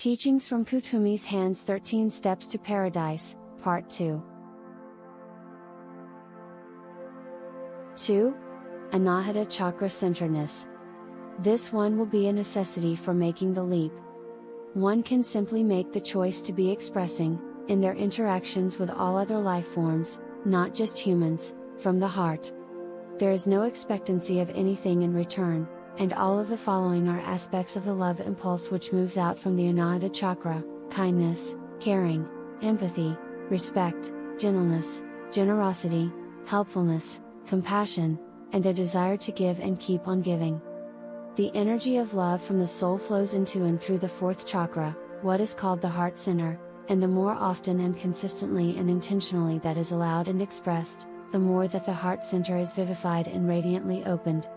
Teachings from Kuthumi's Hands 13 Steps to Paradise, Part 2. 2. Anahata Chakra Centeredness. This one will be a necessity for making the leap. One can simply make the choice to be expressing, in their interactions with all other life forms, not just humans, from the heart. There is no expectancy of anything in return, and all of the following are aspects of the love impulse which moves out from the Anahata Chakra: kindness, caring, empathy, respect, gentleness, generosity, helpfulness, compassion, and a desire to give and keep on giving. The energy of love from the soul flows into and through the fourth chakra, what is called the heart center, and the more often and consistently and intentionally that is allowed and expressed, the more that the heart center is vivified and radiantly opened.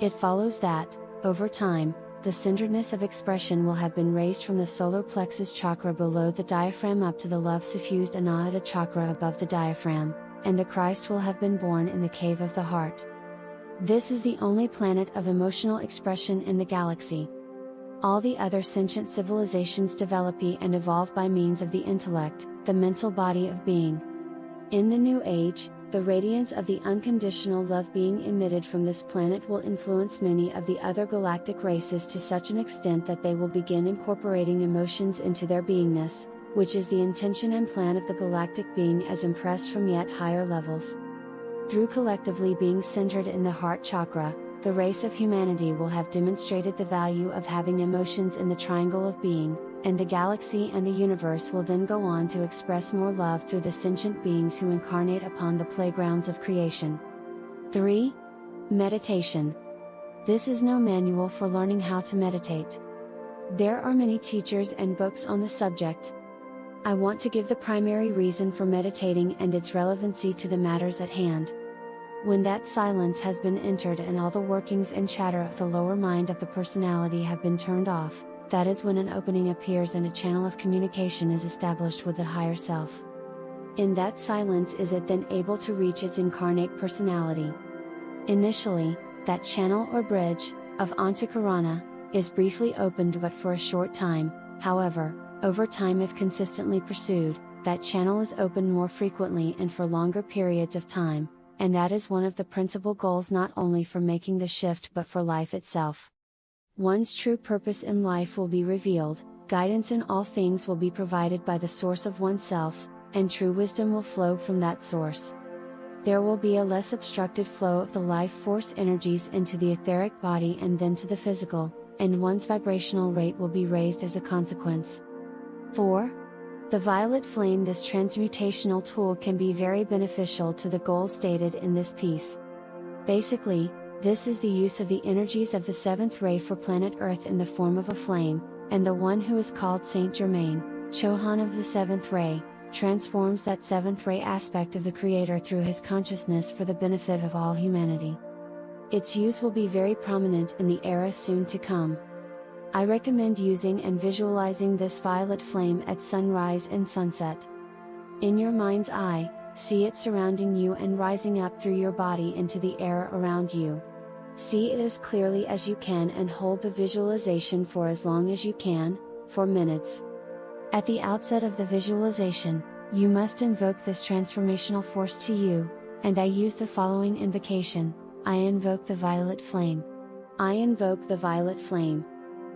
It follows that, over time, the centeredness of expression will have been raised from the solar plexus chakra below the diaphragm up to the love-suffused Anahata chakra above the diaphragm, and the Christ will have been born in the cave of the heart. This is the only planet of emotional expression in the galaxy. All the other sentient civilizations develop and evolve by means of the intellect, the mental body of being. In the New Age, the radiance of the unconditional love being emitted from this planet will influence many of the other galactic races to such an extent that they will begin incorporating emotions into their beingness, which is the intention and plan of the galactic being as impressed from yet higher levels. Through collectively being centered in the heart chakra, the race of humanity will have demonstrated the value of having emotions in the triangle of being, and the galaxy and the universe will then go on to express more love through the sentient beings who incarnate upon the playgrounds of creation. 3. Meditation. This is no manual for learning how to meditate. There are many teachers and books on the subject. I want to give the primary reason for meditating and its relevancy to the matters at hand. When that silence has been entered and all the workings and chatter of the lower mind of the personality have been turned off, that is when an opening appears and a channel of communication is established with the higher self. In that silence is it then able to reach its incarnate personality. Initially, that channel or bridge, of Antakarana, is briefly opened but for a short time. However, over time, if consistently pursued, that channel is opened more frequently and for longer periods of time, and that is one of the principal goals not only for making the shift but for life itself. One's true purpose in life will be revealed, guidance in all things will be provided by the source of oneself, and true wisdom will flow from that source. There will be a less obstructed flow of the life force energies into the etheric body and then to the physical, and one's vibrational rate will be raised as a consequence. 4. The violet flame. This transmutational tool can be very beneficial to the goals stated in this piece. Basically, this is the use of the energies of the seventh ray for planet Earth in the form of a flame, and the one who is called Saint Germain, Chohan of the seventh ray, transforms that seventh ray aspect of the Creator through his consciousness for the benefit of all humanity. Its use will be very prominent in the era soon to come. I recommend using and visualizing this violet flame at sunrise and sunset. In your mind's eye, see it surrounding you and rising up through your body into the air around you. See it as clearly as you can and hold the visualization for as long as you can, for minutes. At the outset of the visualization, you must invoke this transformational force to you, and I use the following invocation: I invoke the violet flame. I invoke the violet flame.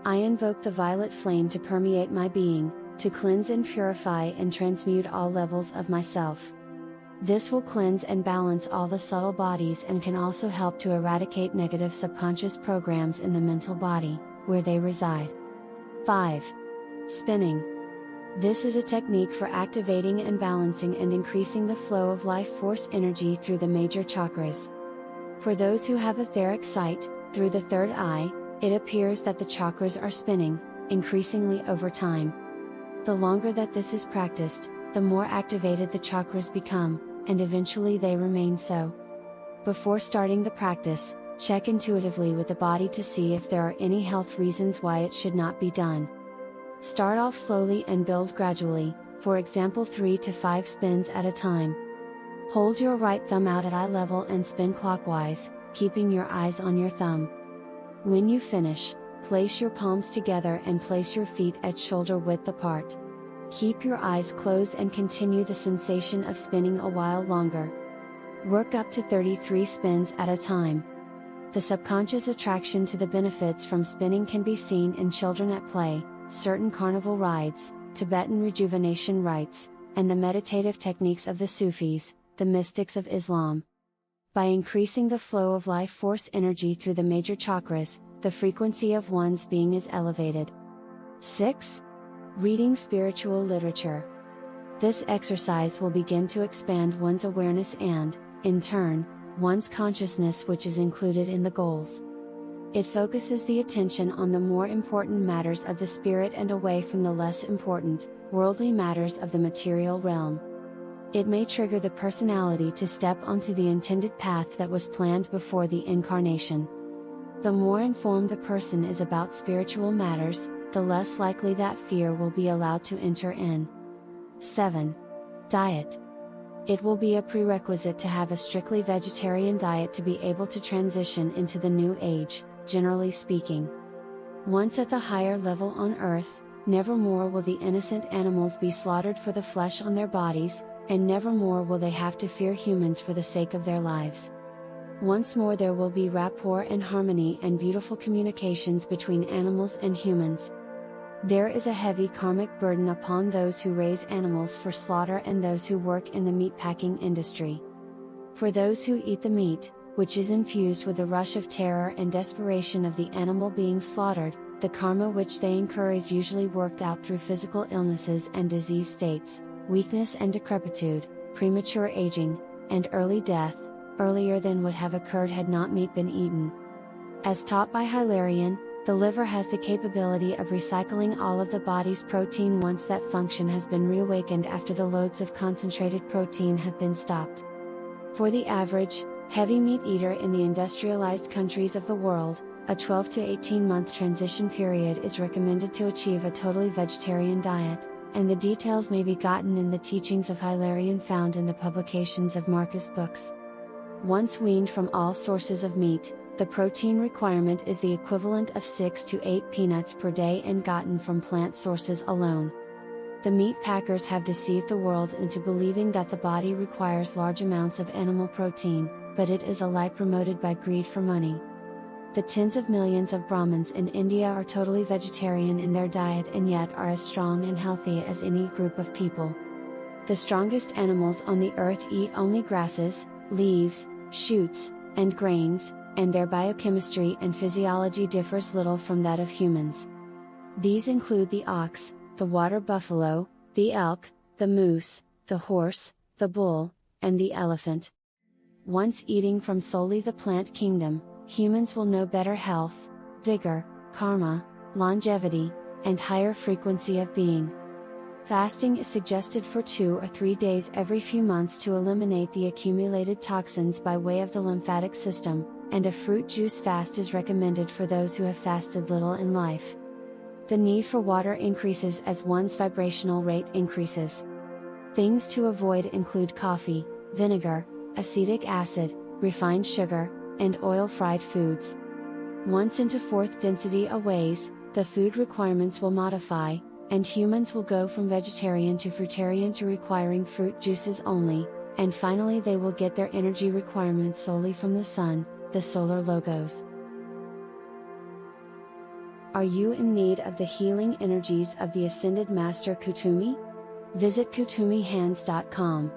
I invoke the violet flame to permeate my being, to cleanse and purify and transmute all levels of myself. This will cleanse and balance all the subtle bodies and can also help to eradicate negative subconscious programs in the mental body, where they reside. 5. Spinning. This is a technique for activating and balancing and increasing the flow of life force energy through the major chakras. For those who have etheric sight, through the third eye, it appears that the chakras are spinning, increasingly over time. The longer that this is practiced, the more activated the chakras become, and eventually they remain so. Before starting the practice, check intuitively with the body to see if there are any health reasons why it should not be done. Start off slowly and build gradually, for example 3 to 5 spins at a time. Hold your right thumb out at eye level and spin clockwise, keeping your eyes on your thumb. When you finish, Place your palms together and place your feet at shoulder width apart. Keep your eyes closed and continue the sensation of spinning a while longer. Work up to 33 spins at a time. The subconscious attraction to the benefits from spinning can be seen in children at play, certain carnival rides, Tibetan rejuvenation rites, and the meditative techniques of the Sufis, the mystics of Islam. By increasing the flow of life force energy through the major chakras, the frequency of one's being is elevated. 6. Reading spiritual literature. This exercise will begin to expand one's awareness and, in turn, one's consciousness, which is included in the goals. It focuses the attention on the more important matters of the spirit and away from the less important, worldly matters of the material realm. It may trigger the personality to step onto the intended path that was planned before the incarnation. The more informed the person is about spiritual matters, the less likely that fear will be allowed to enter in. 7. Diet. It will be a prerequisite to have a strictly vegetarian diet to be able to transition into the new age, generally speaking. Once at the higher level on earth, nevermore will the innocent animals be slaughtered for the flesh on their bodies, and nevermore will they have to fear humans for the sake of their lives. Once more there will be rapport and harmony and beautiful communications between animals and humans. There is a heavy karmic burden upon those who raise animals for slaughter and those who work in the meatpacking industry. For those who eat the meat, which is infused with the rush of terror and desperation of the animal being slaughtered, the karma which they incur is usually worked out through physical illnesses and disease states, weakness and decrepitude, premature aging, and early death, earlier than would have occurred had not meat been eaten. As taught by Hilarion, the liver has the capability of recycling all of the body's protein once that function has been reawakened after the loads of concentrated protein have been stopped. For the average, heavy meat eater in the industrialized countries of the world, a 12 to 18 month transition period is recommended to achieve a totally vegetarian diet, and the details may be gotten in the teachings of Hilarion found in the publications of Marcus books. Once weaned from all sources of meat, the protein requirement is the equivalent of 6 to 8 peanuts per day and gotten from plant sources alone. The meat packers have deceived the world into believing that the body requires large amounts of animal protein, but it is a lie promoted by greed for money. The tens of millions of Brahmins in India are totally vegetarian in their diet and yet are as strong and healthy as any group of people. The strongest animals on the earth eat only grasses, leaves, shoots, and grains, and their biochemistry and physiology differs little from that of humans. These include the ox, the water buffalo, the elk, the moose, the horse, the bull, and the elephant. Once eating from solely the plant kingdom, humans will know better health, vigor, karma, longevity, and higher frequency of being. Fasting is suggested for 2 or 3 days every few months to eliminate the accumulated toxins by way of the lymphatic system, and a fruit juice fast is recommended for those who have fasted little in life. The need for water increases as one's vibrational rate increases. Things to avoid include coffee, vinegar, acetic acid, refined sugar, and oil-fried foods. Once into fourth density aways, the food requirements will modify, and humans will go from vegetarian to fruitarian to requiring fruit juices only, and finally they will get their energy requirements solely from the sun, the solar logos. Are you in need of the healing energies of the Ascended Master Kuthumi? Visit KuthumiHands.com.